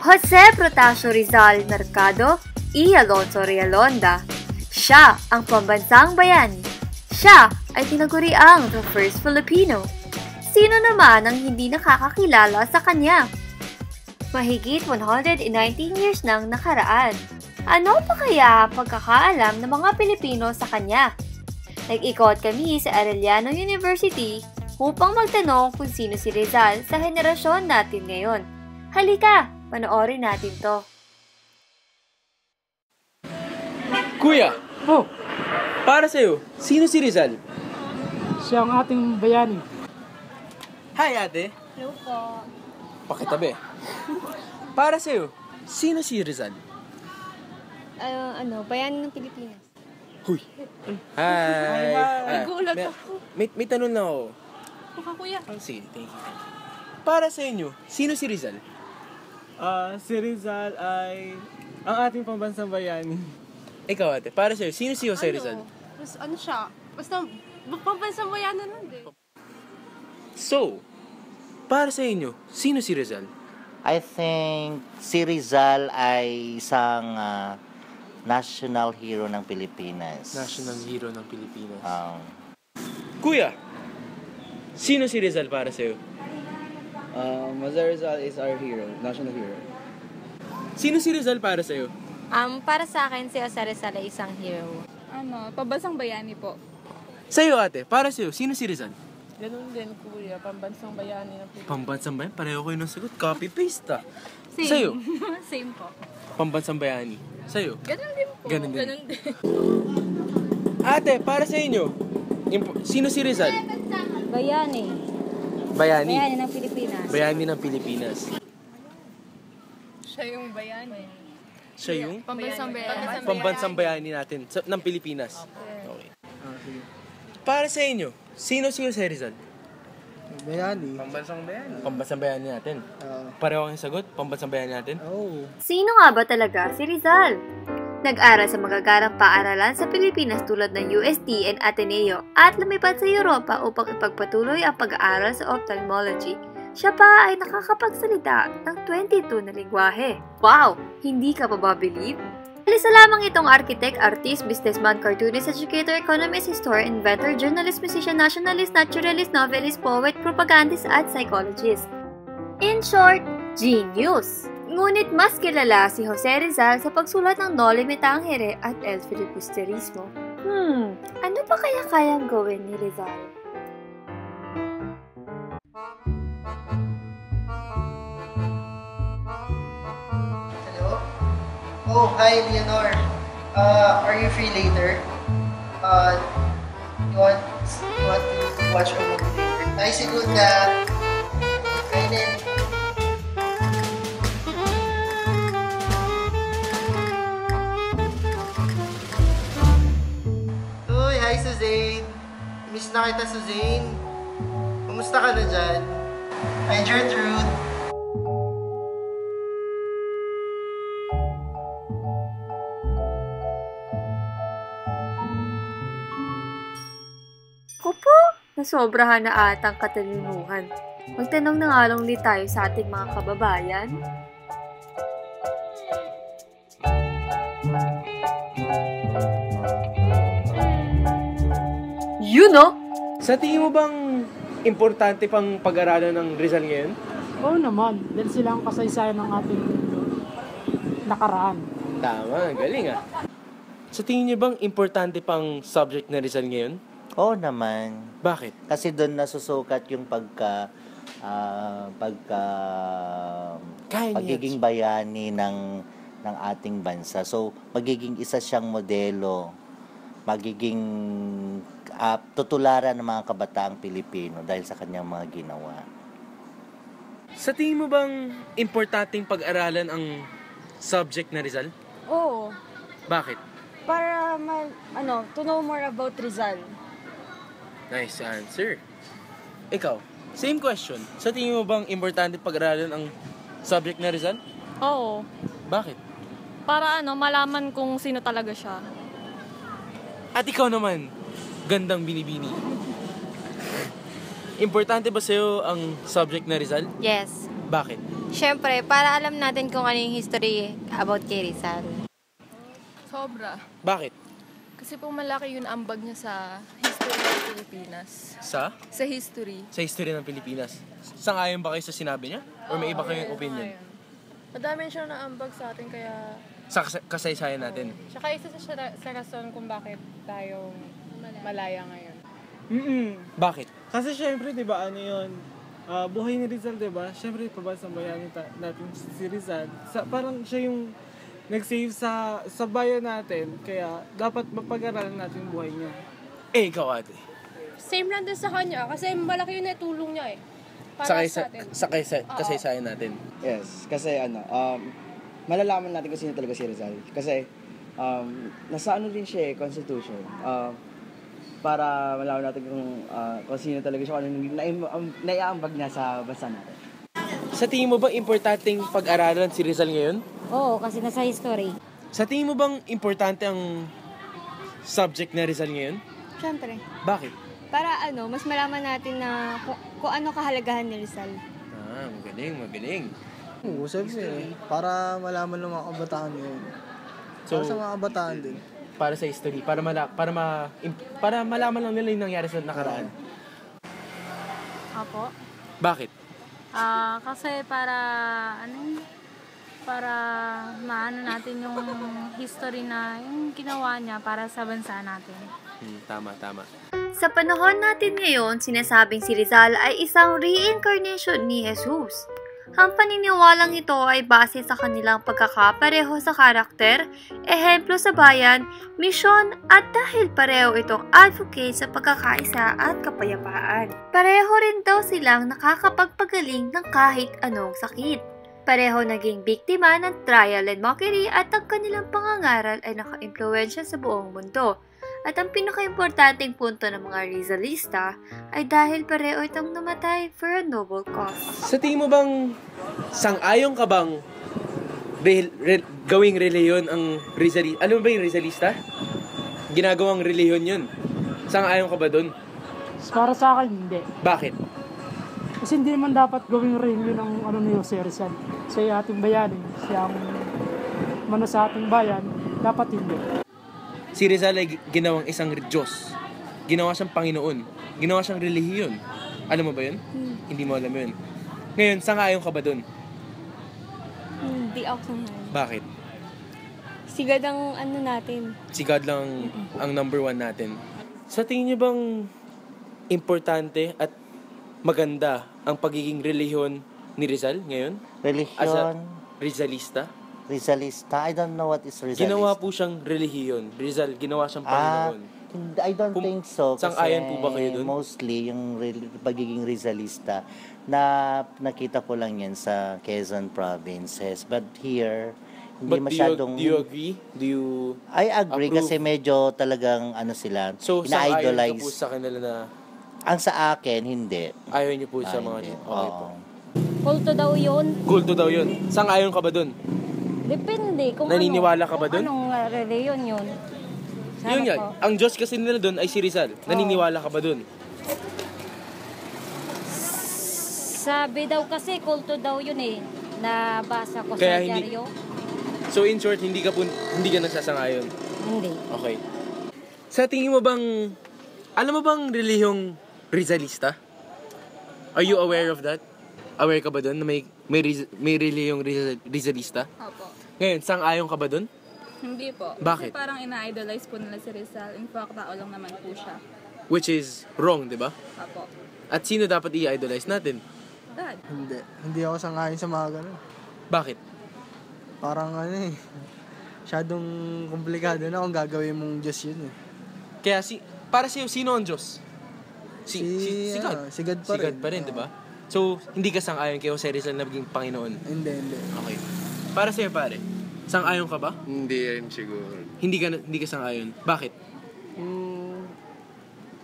Jose Protasio Rizal Mercado y Alonso Realonda. Siya ang pambansang bayani. Siya ay tinaguriang the first Filipino. Sino naman ang hindi nakakakilala sa kanya? Mahigit 119 years nang nakaraan. Ano pa kaya pagkakaalam ng mga Pilipino sa kanya? Nag-ikot kami sa Arellano University upang magtanong kung sino si Rizal sa henerasyon natin ngayon. Halika, panoorin natin to. Kuya, Oh, para sa'yo, sino si Rizal? siya ang ating bayani. Hi, ate. Hello po. Pakitabi. Para sa'yo, sino si Rizal? Bayani ng Pilipinas. Huy. Hi. Nagulat ako. May tanong na ako. Baka kuya. Sige, thank you. Para sa inyo, sino si Rizal? Si Rizal ay ang ating pambansang bayani. Ikaw, ate. Para sa'yo, sino si Jose Rizal? Ano siya? Basta, pambansang bayanan nun din. So, para sa inyo, sino si Rizal? I think si Rizal ay isang national hero ng Pilipinas. National hero ng Pilipinas. Um, Kuya, sino si Rizal para sa'yo? Jose Rizal is our hero, national hero. Sino si Rizal para sa'yo? Para sa akin, si Jose Rizal ay isang hero. Pambansang bayani po. Sa'yo, ate. Para sa'yo, sino si Rizal? Ganun din, kuya. Pambansang bayani ng Pilipinas. Pambansang bayani? Pareho kayo ng sagot. Copy-paste Same. Sa'yo, Same po. pambansang bayani. Sa'yo? Ganun din po. Ganun din. Ate, para sa inyo, sino si Rizal? Bayani. Bayani. Bayani ng Pilipinas. Bayani ng Pilipinas. Siya yung bayani. Siya yung Pambansang bayani. pambansang bayani natin ng Pilipinas. Okay. Para sa inyo, sino si Jose Rizal? Bayani. Pambansang bayani. Pambansang bayani natin. Pareho kang sagot, pambansang bayani natin. Oh. Sino nga ba talaga si Rizal? Nag-aral sa magagarang paaralan sa Pilipinas tulad ng UST and Ateneo at lumipat sa Europa upang ipagpatuloy ang pag-aaral sa ophthalmology. Siya pa ay nakakapagsalita ng 22 na lingwahe. Wow! Hindi ka pa ba-believe? Isa lamang itong architect, artist, businessman, cartoonist, educator, economist, historian, inventor, journalist, musician, nationalist, naturalist, novelist, poet, propagandist, at psychologist. In short, genius! Ngunit mas kilala si Jose Rizal sa pagsulat ng Noli Me Tangere at El Filibusterismo. Ano pa kaya kayang gawin ni Rizal? Hello? Oh, hi, Leonor. Are you free later? You want to watch a movie later? Hi, Segunda. Hi, Nen. Uy, hi, Suzanne. Miss na kita, Suzanne. Kumusta ka na dyan? Hi, Gertrude. Opo, nasobrahan na atang katalinuhan. Magtanong na nga lang ulit tayo sa ating mga kababayan. You know? Sa tingin mo bang importante pang pag-aralan ng Rizal ngayon? Oo naman, dahil sila ang kasaysayan ng ating nakaraan. Tama, galing ah. Sa tingin niyo bang importante pang subject na Rizal ngayon? Oo naman. Bakit? Kasi doon nasusukat yung Kaya niya. pagiging bayani ng ating bansa. So, magiging isa siyang modelo, magiging tutularan ng mga kabataang Pilipino dahil sa kanyang mga ginawa. Sa tingin mo bang importanteng pag-aralan ang subject na Rizal? Oo. Bakit? Para, to know more about Rizal. Nice answer. Ikaw, same question. Sa tingin mo bang importante pag-aralan ang subject na Rizal? Oo. Bakit? Para malaman kung sino talaga siya. At ikaw naman, gandang binibini. Importante ba sa'yo ang subject na Rizal? Yes. Bakit? Siyempre, para alam natin kung ano yung history about kay Rizal. Sobra. Bakit? Kasi po malaki yun ambag niya sa history ng Pilipinas. Sa? Sa history. Sa history ng Pilipinas. Sang-ayon ba kayo sa sinabi niya? Or may iba kayong opinion? Madami siyang naambag sa atin kaya... Sa kasaysayan natin. Tsaka isa sa rason kung bakit tayo malaya ngayon. Bakit? Kasi syempre, di ba, ano yun, buhay ni Rizal, di ba? Syempre, pabansang bayani natin si Rizal. Parang siya yung nag-save sa bayan natin, kaya dapat mapag-aralan natin yung buhay niya. Ikaw ate. Same lang din sa kanya kasi malaki yung natulong niya eh. Para sa atin. Sa kasaysayan natin. Yes, kasi malalaman natin kung sino talaga si Rizal. Kasi nasa din siya Constitution. Para malaman natin kung sino talaga siya, kung ano naiaambag niya sa bansa natin. Sa tingin mo ba importanteng pag-aralan si Rizal ngayon? Oo, kasi nasa history. Sa tingin mo bang importante ang subject na Rizal ngayon? Siyempre. Bakit? Para mas malaman natin na kung ano kahalagahan ni Rizal. Magaling. Oo, siyempre. Para malaman ng mga kabataan yun. So, Para sa mga kabataan din. para sa history, para malaman lang nila yung nangyari sa nakaraan. Apo. Bakit? Kasi para maano natin yung history na yung ginawa niya para sa bansa natin. Tama. Sa panahon natin ngayon, sinasabing si Rizal ay isang reincarnation ni Jesus. Ang paniniwalang ito ay base sa kanilang pagkakapareho sa karakter, ehemplo sa bayan, misyon at dahil pareho itong advocate sa pagkakaisa at kapayapaan. Pareho rin daw silang nakakapagpagaling ng kahit anong sakit. Pareho naging biktima ng trial and mockery at ang kanilang pangangaral ay naka-impluwensya sa buong mundo. At ang pinaka-importanting punto ng mga Rizalista ay dahil pareho itong namatay for a noble cause. Sa tingin mo bang sang-ayon ka bang gawing reliyon ang Rizalista? Alam mo ba yung Rizalista? Ginagawang reliyon yun. Sang-ayon ka ba dun? Para sa akin, hindi. Bakit? Kasi hindi naman dapat gawing religion ng ni Jose Rizal. Sa ating bayanin, siyang mano sa ating bayan, dapat hindi. Si Rizal ay ginawang isang Diyos. Ginawa siyang Panginoon. Ginawa siyang relihiyon. Alam mo ba yun? Hindi mo alam yun. Ngayon, sang-ayon ka ba dun? Hindi ako sangayon. Bakit? Sigad ang natin. Si God lang ang number one natin. Sa tingin niyo bang importante at maganda ang pagiging relihiyon ni Rizal ngayon? As a Religion, Rizalista? I don't know what is Rizalista. Ginawa po siyang relihiyon. Rizal, ginawa siyang Panginoon. I don't think so. Kasi Sang-ayon po ba kayo dun? Mostly, yung pagiging Rizalista, na nakita ko lang yan sa Quezon provinces. But here, hindi masyadong... Do you agree? Do you I agree approve? kasi medyo talagang sila, So, sang-ayon ka ina-idolize. po sa kanila na Ang sa akin, hindi. ayaw niyo po sa mga... Hindi. Okay po. Kulto daw yun. Kulto daw yun. Sang-ayon ka ba dun? Depende kung Naniniwala ka ba dun? Anong reliyon yun. Yun yan. Ang Diyos kasi nila dun ay si Rizal. Naniniwala ka ba dun? Sabi daw kasi kulto daw yun eh. Nabasa ko Kaya sa hindi- dyaryo. So in short, hindi ka nagsasangayon. Hindi. Okay. Sa tingin mo bang, alam mo bang relihiyong Rizalista? Are you aware of that? Aware ka ba dun na may relihiyong Rizalista? Opo. Ngayon, sang-ayon ka ba dun? Hindi po. Bakit? Kasi parang ina-idolize po nila si Rizal. In fact, tao lang naman po siya. Which is wrong, di ba? Opo. At sino dapat i-idolize natin? God. Hindi ako sangayon sa mga ganun. Bakit? Parang masyadong komplikado na kung gagawin mong Diyos yun eh. Kaya para sa'yo, sino ang Diyos? Si God. Si God pa rin. Si God pa rin, di ba? So, hindi ka sang-ayon kay Jose Rizal na maging Panginoon? Hindi. Okay. Para sa'yo, pare, sang-ayon ka ba? Hindi rin siguro. Hindi ka sang-ayon. Bakit?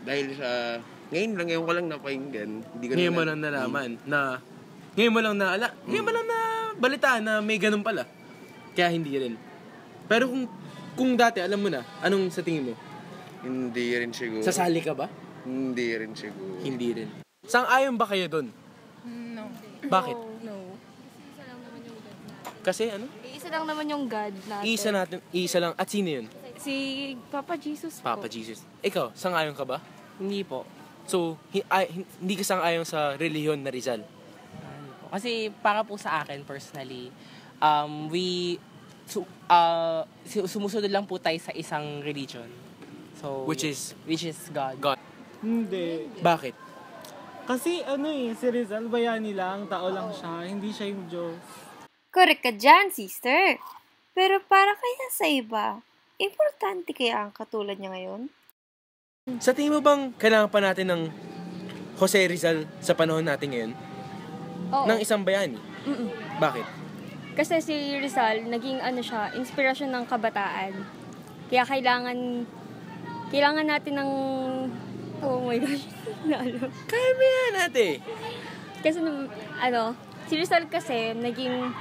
Dahil sa... Ngayon ko lang napakinggan. Ngayon mo lang nalaman na... Ngayon mo lang na balitaan na may ganun pala. Kaya hindi rin. Pero kung dati, alam mo na, anong sa tingin mo? Hindi rin siguro. Sasali ka ba? Hindi rin siguro. Hindi rin. Sang-ayon ba kayo dun? No. Bakit? No. Kasi ano? Iisa lang naman yung God natin. Iisa lang. At sino yun? Si Papa Jesus po. Papa Jesus. Ikaw, sang-ayon ka ba? Hindi po. So, hindi ka sang-ayon sa relihiyon na Rizal? Kasi para po sa akin personally, sumusunod lang po tayo sa isang religion. So, which is God. God. Hindi. Bakit? Kasi si Rizal, bayani lang, tao lang siya, hindi siya yung Diyos. Correct ka dyan, sister. Pero para kaya sa iba, importante kaya ang katulad niya ngayon? Sa tingin mo bang kailangan pa natin ng Jose Rizal sa panahon natin ngayon? Oo. Ng isang bayani? Bakit? Kasi si Rizal, naging siya, inspirasyon ng kabataan. Kaya kailangan natin ng, oh my gosh, kaya mo yan, ate. Kasi si Rizal kasi, naging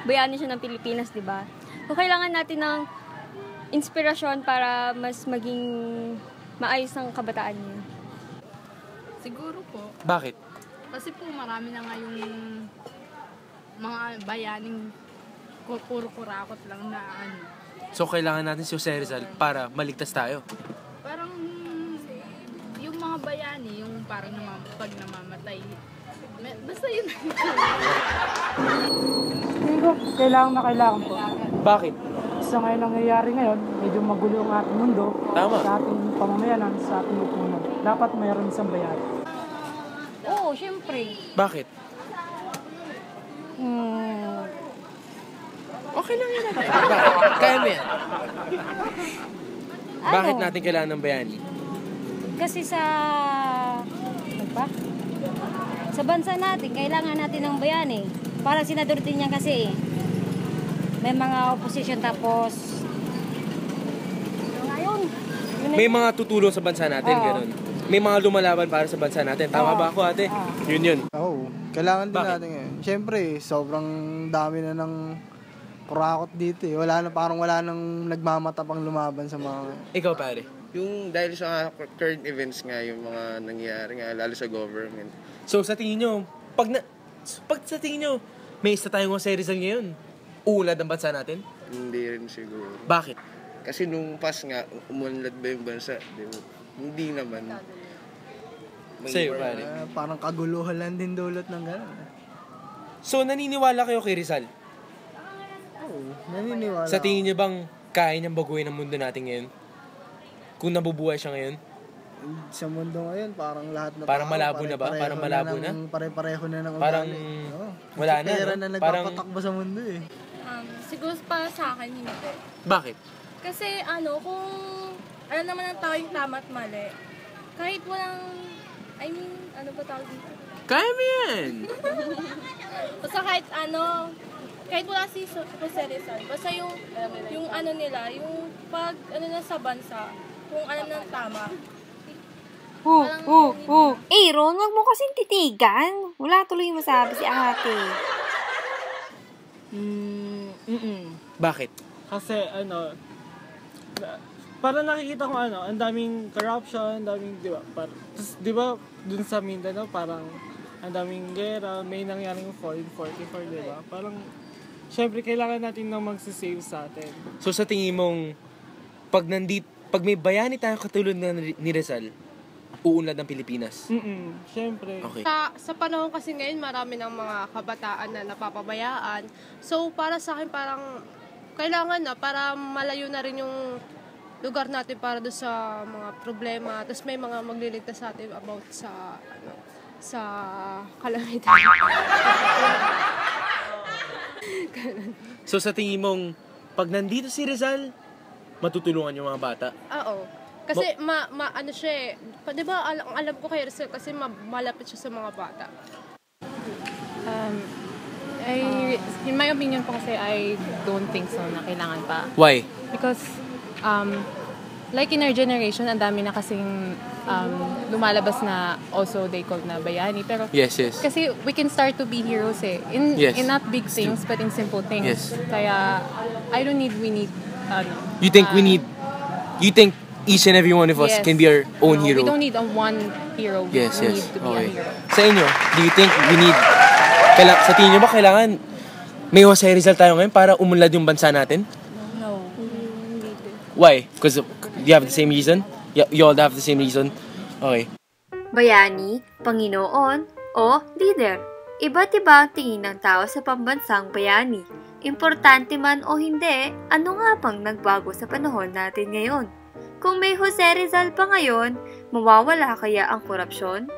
bayani siya ng Pilipinas, di ba? So, kailangan natin ng inspirasyon para mas maging maayos ang kabataan niya. Siguro po. Bakit? Kasi po marami na nga yung mga bayaning puro kurakot lang na So, kailangan natin si Jose Rizal para maligtas tayo. Parang yung mga bayani, yung parang pag namamatay. Basta yun. Kailangan po. Bakit? Sa ngayon nangyayari ngayon, medyo magulo ang ating mundo. Tama. Sa ating pamamayanan, sa ating lipunan. Dapat mayroon isang bayani. Oo, syempre. Bakit? Okay lang yan. Bakit? Kaya mo yan. Bakit natin kailangan ng bayani? Kasi sa bansa natin, kailangan natin ng bayani. Parang senador din yan kasi may mga opposition tapos ngayon. May mga tutulong sa bansa natin, ganun. May mga lumalaban para sa bansa natin. Tama ba ako, ate? Yun. Oo. Kailangan din natin ngayon. Siyempre, sobrang dami na ng kurakot dito eh. Parang wala nang nagmamatapang lumaban sa mga... Ikaw, pare? Yung dahil sa current events nga, yung mga nangyayari nga, lalo sa government. So, sa tingin nyo, pag sa tingin nyo, may isa tayong Jose Rizal ngayon, uulad ang bansa natin? Hindi rin siguro. Bakit? Kasi nung past nga, umunlad ba yung bansa? Hindi naman. Sa'yo, pare? Parang kaguluhan lang din dulot ng gano'n. So, naniniwala kayo kay Rizal? Oo, naniniwala. Sa tingin nyo bang kaya niyang baguhin ang mundo natin ngayon? Kung nabubuhay siya ngayon? Sa mundo ngayon, parang lahat na parang malabo na ba? Parang malabo na? Pare-pareho na ng ugali. Parang wala na, pera no? na nagpapatakbo sa mundo eh. Siguro para sa akin, hindi. Bakit? Kasi kung alam naman ng tao yung tama at mali, kahit walang, ano ba tawag dito? Kaya mo yan! Basta kahit wala si Jose Rizal, basta yung nila, yung pag na sa bansa, kung alam ng tama. Ron, wag mo kasing titigan. Wala tuloy yung masabi si ate. Bakit? Kasi para nakikita ko ang daming corruption, di ba? Tapos, di ba, dun sa Mindanao, parang ang daming gera, may nangyaring 44, di ba? Parang, syempre, kailangan natin na magsisave sa atin. So, sa tingin mong, pag may bayani tayo katulad ni Rizal, uunlad ng Pilipinas? Syempre. Okay. Sa panahon kasi ngayon, marami ng mga kabataan na napapabayaan. So, para sa akin, parang kailangan na para malayo na rin yung lugar natin para doon sa mga problema. Tapos may mga magliligtas sa atin about sa kalamidad. So, sa tingin mong, pag nandito si Rizal, matutulungan yung mga bata? Oo. Kasi siya eh. Di ba, alam ko kay Rizal kasi malapit siya sa mga bata. In my opinion po kasi, I don't think so na kailangan pa. Why? Because, like in our generation, ang dami na kasing lumalabas na also they call na bayani. Pero, yes. Kasi we can start to be heroes eh. In not big things, but in simple things. Yes. Kaya, we need, You think each and every one of us can be our own hero? We don't need one hero. We need to be a hero. Sa inyo, do you think we need, sa tingin nyo ba kailangan may Jose Rizal tayo ngayon para umunlad yung bansa natin? No. Why? Because you have the same reason? You all have the same reason? Okay. Bayani, Panginoon, o leader. Iba't iba ang tingin ng tao sa pambansang bayani. Importante man o hindi, ano nga bang nagbago sa panahon natin ngayon? Kung may Jose Rizal pa ngayon, mawawala kaya ang korupsyon,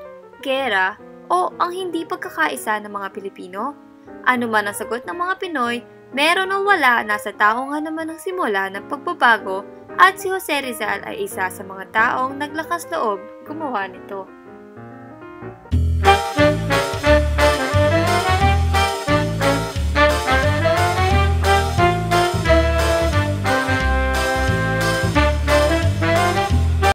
gera, o ang hindi pagkakaisa ng mga Pilipino? Ano man ang sagot ng mga Pinoy, meron o wala, nasa tao nga naman ang simula ng pagbabago at si Jose Rizal ay isa sa mga taong naglakas loob gumawa nito.